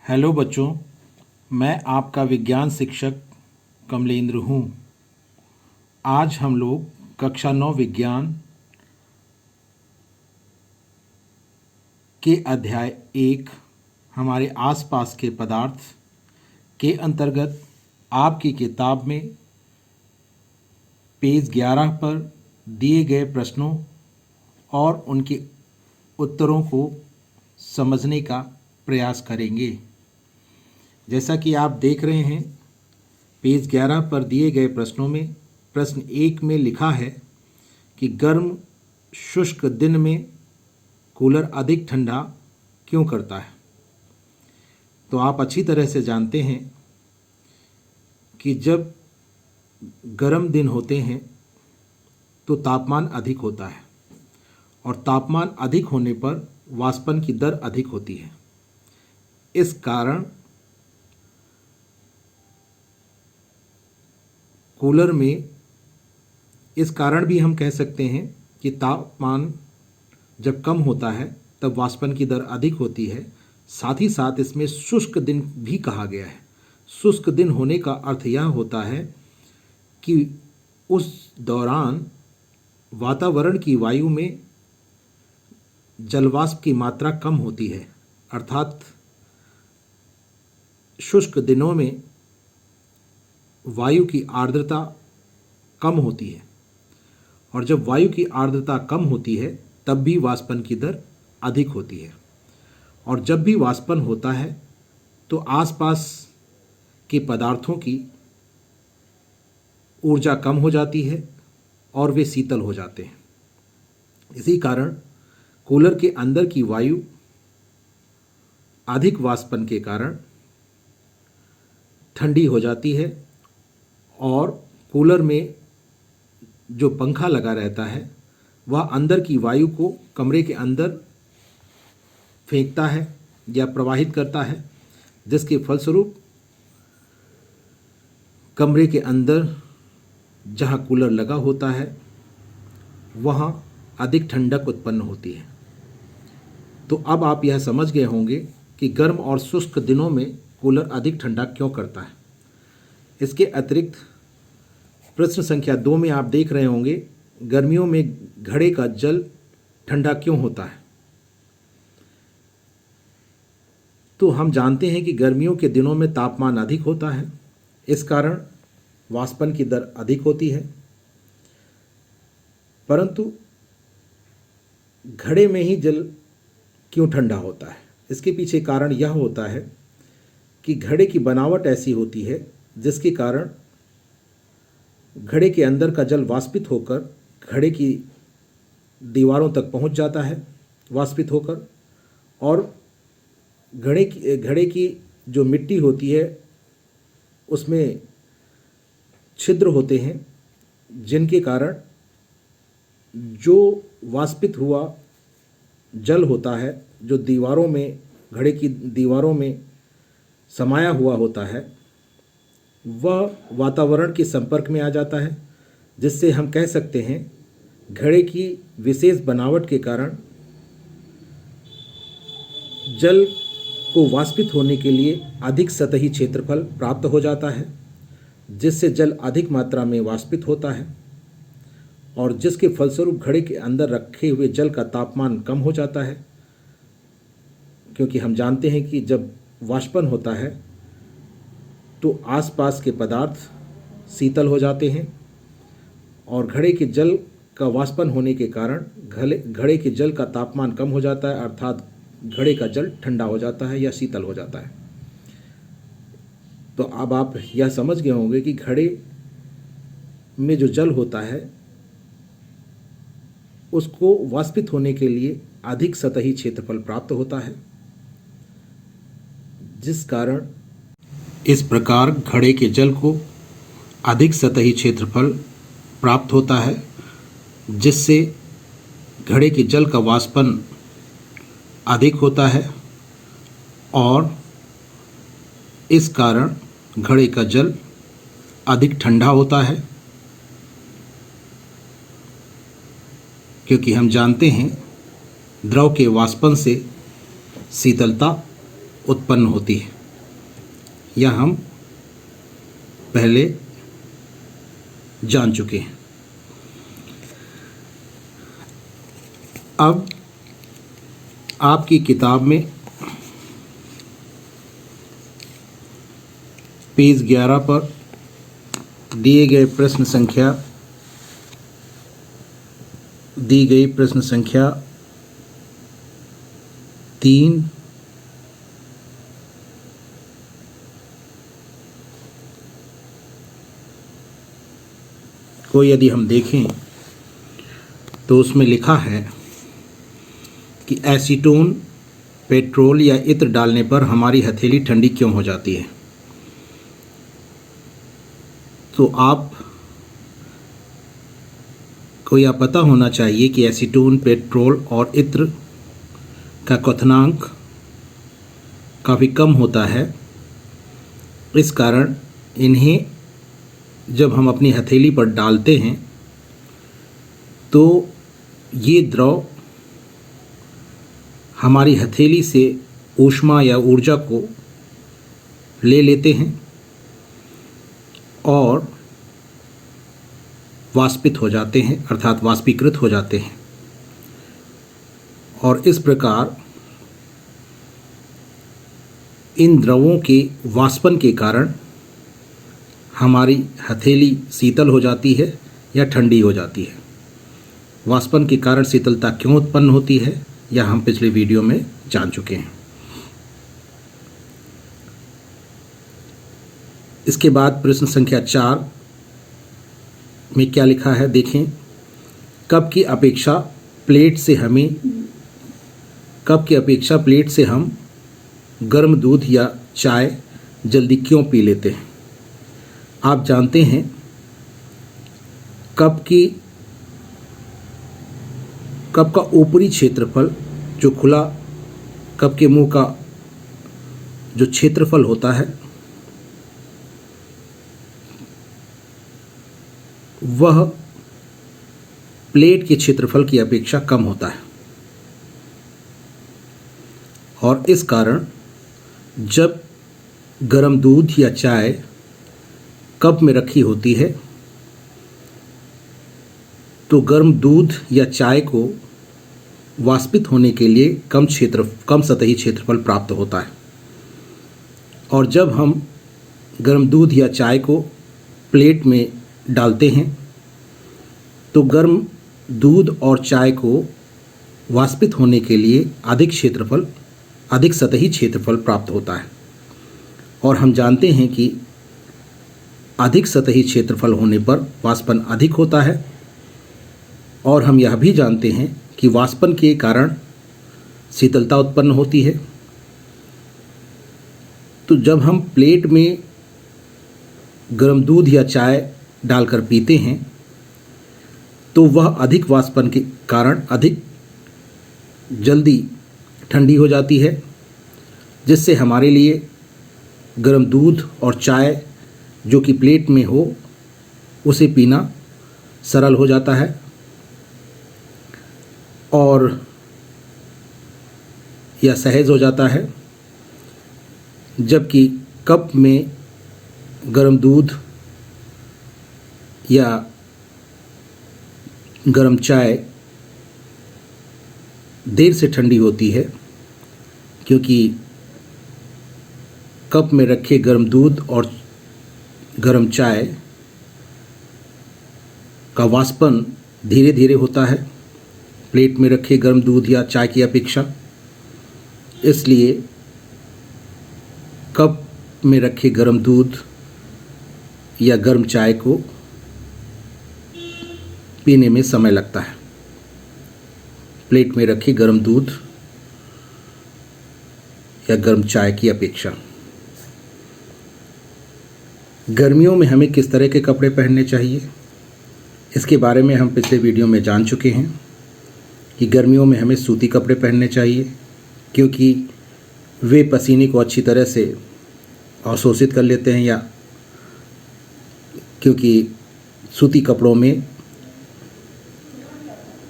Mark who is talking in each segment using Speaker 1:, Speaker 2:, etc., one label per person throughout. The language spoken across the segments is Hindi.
Speaker 1: हेलो बच्चों, मैं आपका विज्ञान शिक्षक कमलेंद्र हूँ। आज हम लोग कक्षा 9 विज्ञान के अध्याय 1 हमारे आसपास के पदार्थ के अंतर्गत आपकी किताब में पेज 11 पर दिए गए प्रश्नों और उनके उत्तरों को समझने का प्रयास करेंगे। जैसा कि आप देख रहे हैं, पेज 11 पर दिए गए प्रश्नों में प्रश्न 1 में लिखा है कि गर्म शुष्क दिन में कूलर अधिक ठंडा क्यों करता है। तो आप अच्छी तरह से जानते हैं कि जब गर्म दिन होते हैं तो तापमान अधिक होता है और तापमान अधिक होने पर वाष्पन की दर अधिक होती है। इस कारण कूलर में इस कारण भी हम कह सकते हैं कि तापमान जब कम होता है तब वाष्पन की दर अधिक होती है। साथ ही साथ इसमें शुष्क दिन भी कहा गया है। शुष्क दिन होने का अर्थ यह होता है कि उस दौरान वातावरण की वायु में जलवाष्प की मात्रा कम होती है, अर्थात शुष्क दिनों में वायु की आर्द्रता कम होती है और जब वायु की आर्द्रता कम होती है तब भी वाष्पन की दर अधिक होती है। और जब भी वाष्पन होता है तो आसपास के पदार्थों की ऊर्जा कम हो जाती है और वे शीतल हो जाते हैं। इसी कारण कूलर के अंदर की वायु अधिक वाष्पन के कारण ठंडी हो जाती है और कूलर में जो पंखा लगा रहता है वह अंदर की वायु को कमरे के अंदर फेंकता है या प्रवाहित करता है, जिसके फलस्वरूप कमरे के अंदर जहाँ कूलर लगा होता है वहाँ अधिक ठंडक उत्पन्न होती है। तो अब आप यह समझ गए होंगे कि गर्म और शुष्क दिनों में कूलर अधिक ठंडा क्यों करता है। इसके अतिरिक्त प्रश्न संख्या 2 में आप देख रहे होंगे, गर्मियों में घड़े का जल ठंडा क्यों होता है। तो हम जानते हैं कि गर्मियों के दिनों में तापमान अधिक होता है, इस कारण वाष्पन की दर अधिक होती है। परंतु घड़े में ही जल क्यों ठंडा होता है, इसके पीछे कारण यह होता है कि घड़े की बनावट ऐसी होती है जिसके कारण घड़े के अंदर का जल वाष्पित होकर घड़े की दीवारों तक पहुंच जाता है वाष्पित होकर, और घड़े की जो मिट्टी होती है उसमें छिद्र होते हैं, जिनके कारण जो वाष्पित हुआ जल होता है जो दीवारों में घड़े की दीवारों में समाया हुआ होता है वह वातावरण के संपर्क में आ जाता है, जिससे हम कह सकते हैं घड़े की विशेष बनावट के कारण जल को वाष्पित होने के लिए अधिक सतही क्षेत्रफल प्राप्त हो जाता है, जिससे जल अधिक मात्रा में वाष्पित होता है और जिसके फलस्वरूप घड़े के अंदर रखे हुए जल का तापमान कम हो जाता है। क्योंकि हम जानते हैं कि जब वाष्पन होता है तो आसपास के पदार्थ शीतल हो जाते हैं और घड़े के जल का वाष्पन होने के कारण घड़े के जल का तापमान कम हो जाता है, अर्थात घड़े का जल ठंडा हो जाता है या शीतल हो जाता है। तो अब आप यह समझ गए होंगे कि घड़े में जो जल होता है उसको वाष्पित होने के लिए अधिक सतही क्षेत्रफल प्राप्त होता है, जिस कारण इस प्रकार घड़े के जल को अधिक सतही क्षेत्रफल प्राप्त होता है, जिससे घड़े के जल का वाष्पन अधिक होता है और इस कारण घड़े का जल अधिक ठंडा होता है। क्योंकि हम जानते हैं द्रव के वाष्पन से शीतलता उत्पन्न होती है, यह हम पहले जान चुके हैं। अब आपकी किताब में पेज 11 पर दी गई प्रश्न संख्या 3 को यदि हम देखें तो उसमें लिखा है कि एसीटोन पेट्रोल या इत्र डालने पर हमारी हथेली ठंडी क्यों हो जाती है। तो को यह पता होना चाहिए कि एसीटोन पेट्रोल और इत्र का क्वथनांक काफ़ी कम होता है। इस कारण इन्हें जब हम अपनी हथेली पर डालते हैं तो ये द्रव हमारी हथेली से ऊष्मा या ऊर्जा को ले लेते हैं और वाष्पित हो जाते हैं, अर्थात वाष्पीकृत हो जाते हैं। और इस प्रकार इन द्रवों के वाष्पन के कारण हमारी हथेली शीतल हो जाती है या ठंडी हो जाती है। वाष्पन के कारण शीतलता क्यों उत्पन्न होती है, यह हम पिछले वीडियो में जान चुके हैं। इसके बाद प्रश्न संख्या 4 में क्या लिखा है देखें। कप की अपेक्षा प्लेट से हम गर्म दूध या चाय जल्दी क्यों पी लेते हैं। आप जानते हैं कप का ऊपरी क्षेत्रफल, जो खुला कप के मुंह का जो क्षेत्रफल होता है, वह प्लेट के क्षेत्रफल की अपेक्षा कम होता है। और इस कारण जब गर्म दूध या चाय कप में रखी होती है तो गर्म दूध या चाय को वाष्पित होने के लिए कम सतही क्षेत्रफल प्राप्त होता है। और जब हम गर्म दूध या चाय को प्लेट में डालते हैं तो गर्म दूध और चाय को वाष्पित होने के लिए अधिक सतही क्षेत्रफल प्राप्त होता है। और हम जानते हैं कि अधिक सतही क्षेत्रफल होने पर वाष्पन अधिक होता है। और हम यह भी जानते हैं कि वाष्पन के कारण शीतलता उत्पन्न होती है। तो जब हम प्लेट में गर्म दूध या चाय डालकर पीते हैं तो वह अधिक वाष्पन के कारण अधिक जल्दी ठंडी हो जाती है, जिससे हमारे लिए गर्म दूध और चाय जो कि प्लेट में हो उसे पीना सरल हो जाता है। और यह सहज हो जाता है, जबकि कप में गर्म दूध या गर्म चाय देर से ठंडी होती है, क्योंकि कप में रखे गर्म दूध और गर्म चाय का वाष्पन धीरे धीरे होता है प्लेट में रखे गर्म दूध या चाय की अपेक्षा। इसलिए कप में रखे गर्म दूध या गर्म चाय को पीने में समय लगता है प्लेट में रखे गर्म दूध या गर्म चाय की अपेक्षा। गर्मियों में हमें किस तरह के कपड़े पहनने चाहिए, इसके बारे में हम पिछले वीडियो में जान चुके हैं कि गर्मियों में हमें सूती कपड़े पहनने चाहिए, क्योंकि वे पसीने को अच्छी तरह से अवशोषित कर लेते हैं, या क्योंकि सूती कपड़ों में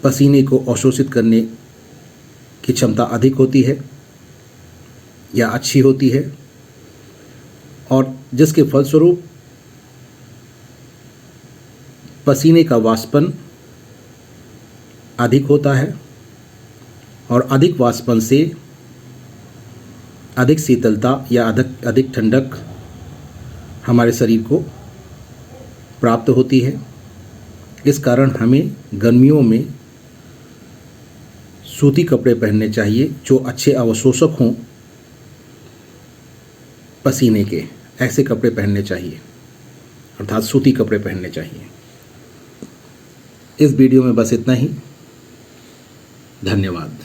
Speaker 1: पसीने को अवशोषित करने की क्षमता अधिक होती है। या अच्छी होती है, और जिसके फलस्वरूप पसीने का वाष्पन अधिक होता है, और अधिक वाष्पन से अधिक शीतलता या अधिक ठंडक हमारे शरीर को प्राप्त होती है। इस कारण हमें गर्मियों में सूती कपड़े पहनने चाहिए जो अच्छे अवशोषक हों पसीने के, ऐसे कपड़े पहनने चाहिए, अर्थात सूती कपड़े पहनने चाहिए। इस वीडियो में बस इतना ही। धन्यवाद।